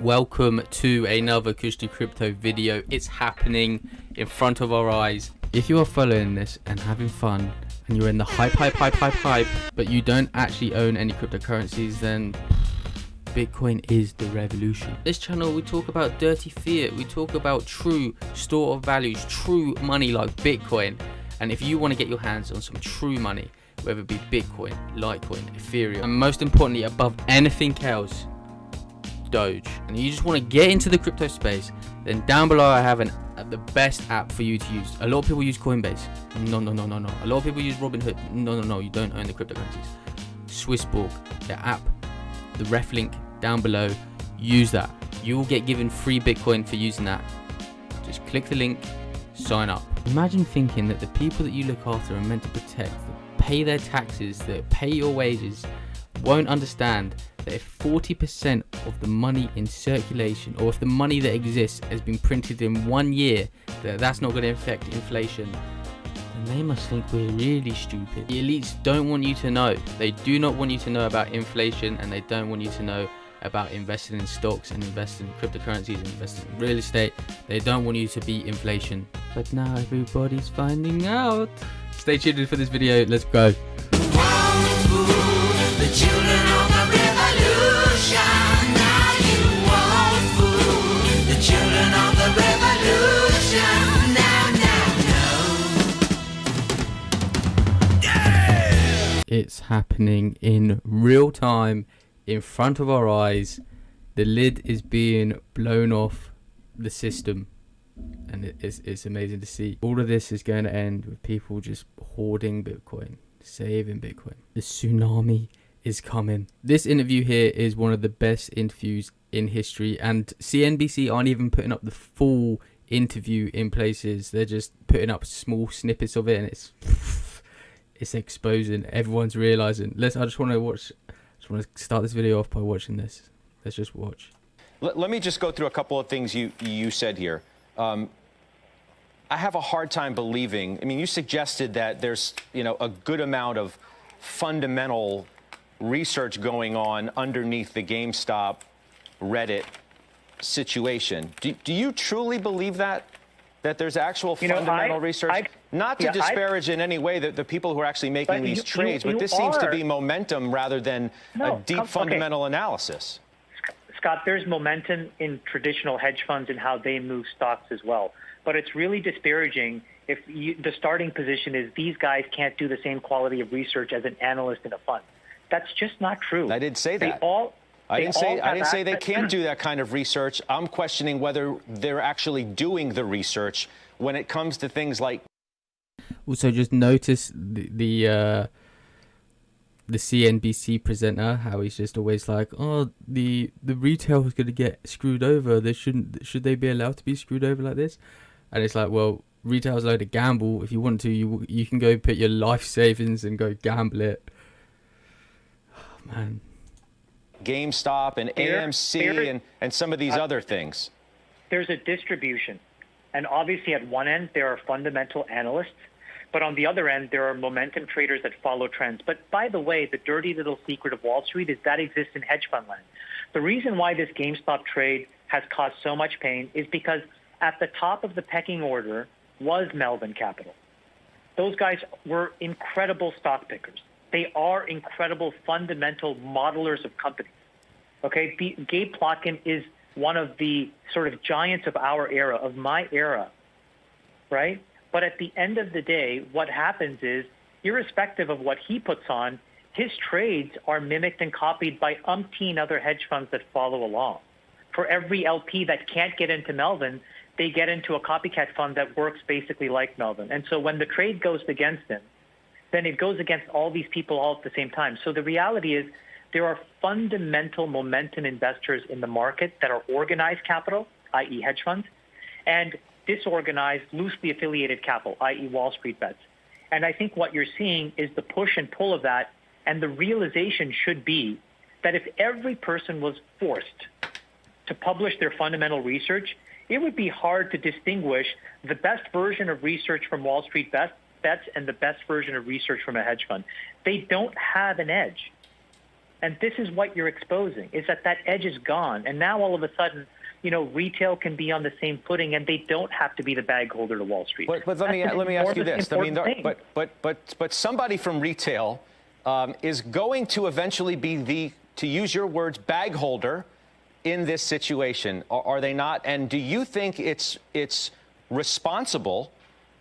Welcome to another Kushti Crypto video. It's happening in front of our eyes. If you are following this and having fun and you're in the hype, but you don't actually own any cryptocurrencies, then Bitcoin is the revolution. This channel, we talk about dirty fiat. We talk about true store of values, true money like Bitcoin. And if you want to get your hands on some true money, whether it be Bitcoin, Litecoin, Ethereum, and most importantly, above anything else, Doge, and you just want to get into the crypto space, then down below I have the best app for you to use. A lot of people use COINBASE. No. A lot of people use Robinhood. No. You don't own the cryptocurrencies. SWISSBORG, the app, the ref link down below. Use that. You will get given free Bitcoin for using that. Just click the link, sign up. Imagine thinking that the people that you look after and meant to protect, that pay their taxes, that pay your wages, won't understand that if 40% of the money in circulation, or if the money that exists has been printed in 1 year, that's not going to affect inflation, then they must think we're really stupid. The elites don't want you to know. They do not want you to know about inflation, and they don't want you to know about investing in stocks and investing in cryptocurrencies and investing in real estate. They don't want you to beat inflation. But now everybody's finding out. Stay tuned for this video. Let's go. The children of the revolution, now you won't fool. The children of the revolution, now. Yeah! It's happening in real time, in front of our eyes. The lid is being blown off the system, and it's amazing to see. All of this is going to end with people just hoarding Bitcoin, saving Bitcoin. The tsunami is coming. This interview here is one of the best interviews in history, and CNBC aren't even putting up the full interview in places. They're just putting up small snippets of it, and it's exposing. Everyone's realizing. I just want to start this video off by watching this. Let's just watch. Let me just go through a couple of things you said here. I have a hard time believing. I mean, you suggested that there's a good amount of fundamental research going on underneath the GameStop Reddit situation. Do you truly believe that there's actual fundamental research? Not to disparage in any way the people who are actually making these trades, but this seems to be momentum rather than a deep fundamental analysis. Scott, there's momentum in traditional hedge funds and how they move stocks as well. But it's really disparaging if the starting position is these guys can't do the same quality of research as an analyst in a fund. That's just not true. I didn't say that. I didn't say they can't do that kind of research. I'm questioning whether they're actually doing the research when it comes to things like. Also, just notice the CNBC presenter, how he's just always like, oh, the retail is going to get screwed over. Should they be allowed to be screwed over like this? And it's like, well, retail's allowed to gamble. If you want to, you can go put your life savings and go gamble it. Oh, man. GameStop and AMC and some of these other things. There's a distribution. And obviously at one end, there are fundamental analysts. But on the other end, there are momentum traders that follow trends. But by the way, the dirty little secret of Wall Street is that exists in hedge fund land. The reason why this GameStop trade has caused so much pain is because at the top of the pecking order was Melvin Capital. Those guys were incredible stock pickers. They are incredible fundamental modelers of companies. Okay, Gabe Plotkin is one of the sort of giants of our era, of my era, right? But at the end of the day, what happens is, irrespective of what he puts on, his trades are mimicked and copied by umpteen other hedge funds that follow along. For every LP that can't get into Melvin, they get into a copycat fund that works basically like Melvin. And so when the trade goes against him, then it goes against all these people all at the same time. So the reality is there are fundamental momentum investors in the market that are organized capital, i.e. hedge funds, and disorganized, loosely affiliated capital, i.e. Wall Street bets. And I think what you're seeing is the push and pull of that, and the realization should be that if every person was forced to publish their fundamental research, it would be hard to distinguish the best version of research from Wall Street bets and the best version of research from a hedge fund. They don't have an edge. And this is what you're exposing, is that edge is gone. And now all of a sudden, retail can be on the same footing, and they don't have to be the bag holder to Wall Street. But let me ask you this. I mean, but somebody from retail is going to eventually be to use your words, bag holder in this situation, are they not? And do you think it's responsible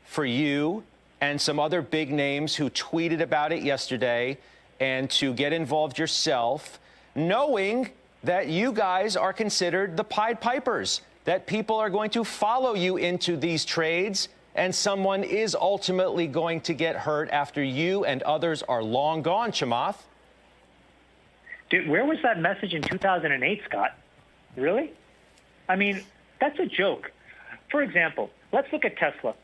for you and some other big names who tweeted about it yesterday and to get involved yourself, knowing that you guys are considered the Pied Pipers, that people are going to follow you into these trades, and someone is ultimately going to get hurt after you and others are long gone, Chamath? Dude, where was that message in 2008, Scott? Really? I mean, that's a joke. For example, let's look at Tesla.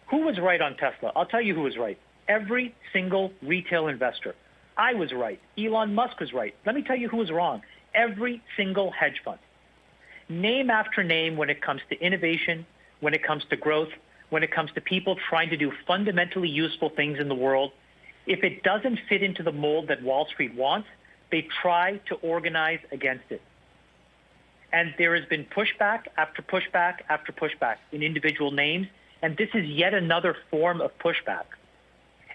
Who was right on Tesla? I'll tell you who was right. Every single retail investor. I was right. Elon Musk was right. Let me tell you who was wrong. Every single hedge fund. Name after name when it comes to innovation, when it comes to growth, when it comes to people trying to do fundamentally useful things in the world. If it doesn't fit into the mold that Wall Street wants, they try to organize against it. And there has been pushback after pushback after pushback in individual names, and this is yet another form of pushback.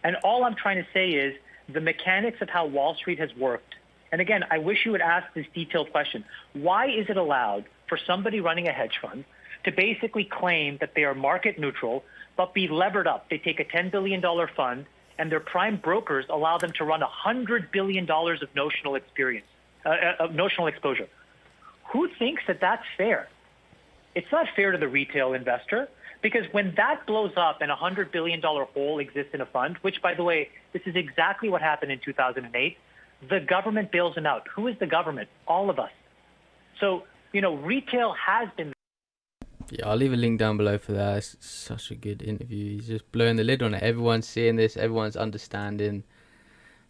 And all I'm trying to say is the mechanics of how Wall Street has worked. And again, I wish you would ask this detailed question. Why is it allowed for somebody running a hedge fund to basically claim that they are market neutral, but be levered up? They take a $10 billion fund, and their prime brokers allow them to run $100 billion of notional exposure. Who thinks that that's fair? It's not fair to the retail investor, because when that blows up and a $100 billion hole exists in a fund, which, by the way, this is exactly what happened in 2008, the government bails them out. Who is the government? All of us. So, retail has been. Yeah, I'll leave a link down below for that. It's such a good interview. He's just blowing the lid on it. Everyone's seeing this. Everyone's understanding.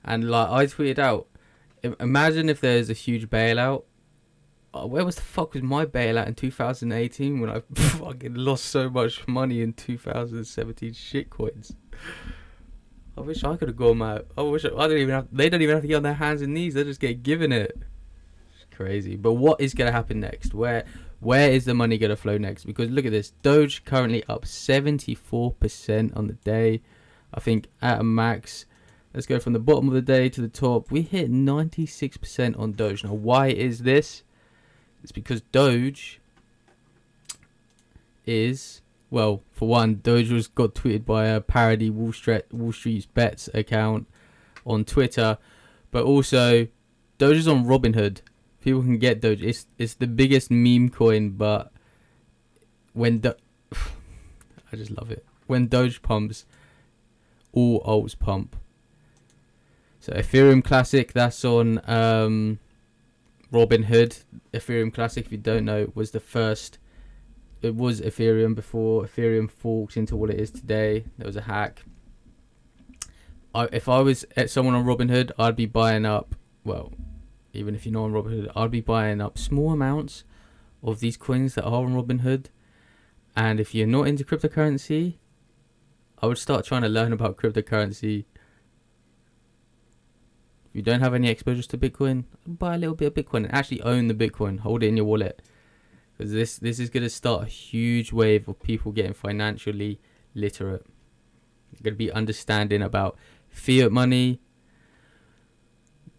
And I tweeted out, imagine if there's a huge bailout. Where was my bailout in 2018 when I fucking lost so much money in 2017 shitcoins? I wish I could have gone out. They don't even have to get on their hands and knees. They just get given it. It's crazy. But what is going to happen next? Where is the money going to flow next? Because look at this. Doge currently up 74% on the day. I think at a max. Let's go from the bottom of the day to the top. We hit 96% on Doge. Now, why is this? It's because Doge is, well, for one, Doge got tweeted by a parody Wall Street's Bets account on Twitter, but also Doge is on Robinhood. People can get Doge. It's the biggest meme coin, but when I just love it. When Doge pumps, all alts pump. So Ethereum Classic, that's on Robinhood. Ethereum Classic, if you don't know, was the first. It was Ethereum before Ethereum forked into what it is today. There was a hack. If I was at someone on Robinhood, I'd be buying up, well, even if you're not on Robinhood, I'd be buying up small amounts of these coins that are on Robinhood. And if you're not into cryptocurrency, I would start trying to learn about cryptocurrency. If you don't have any exposure to Bitcoin, buy a little bit of Bitcoin and actually own the Bitcoin. Hold it in your wallet. Because this is going to start a huge wave of people getting financially literate. You're going to be understanding about fiat money,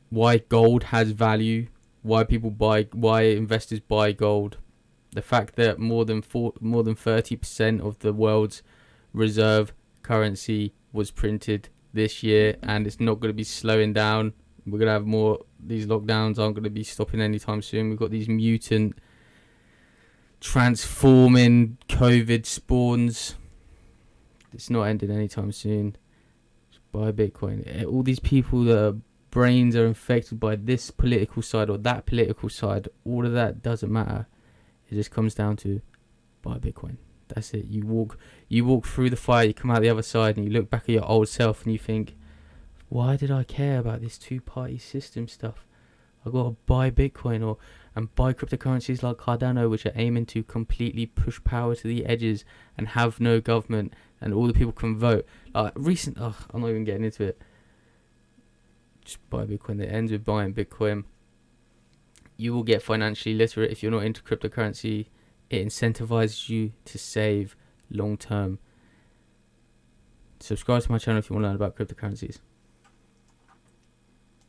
why gold has value, why investors buy gold, the fact that more than 30% of the world's reserve currency was printed this year, and it's not going to be slowing down. We're going to have more. These lockdowns aren't going to be stopping anytime soon. We've got these mutant transforming COVID spawns. It's not ending anytime soon. Just buy Bitcoin. All these people that brains are infected by this political side or that political side, all of that doesn't matter. It just comes down to buy Bitcoin. That's it. You walk through the fire, you come out the other side, and you look back at your old self and you think, why did I care about this two-party system stuff? I got to buy Bitcoin and buy cryptocurrencies like Cardano, which are aiming to completely push power to the edges and have no government, and all the people can vote. I'm not even getting into it. just buy Bitcoin. It ends with buying Bitcoin. You will get financially literate if you're not into cryptocurrency. It incentivizes you to save long term. Subscribe to my channel if you want to learn about cryptocurrencies.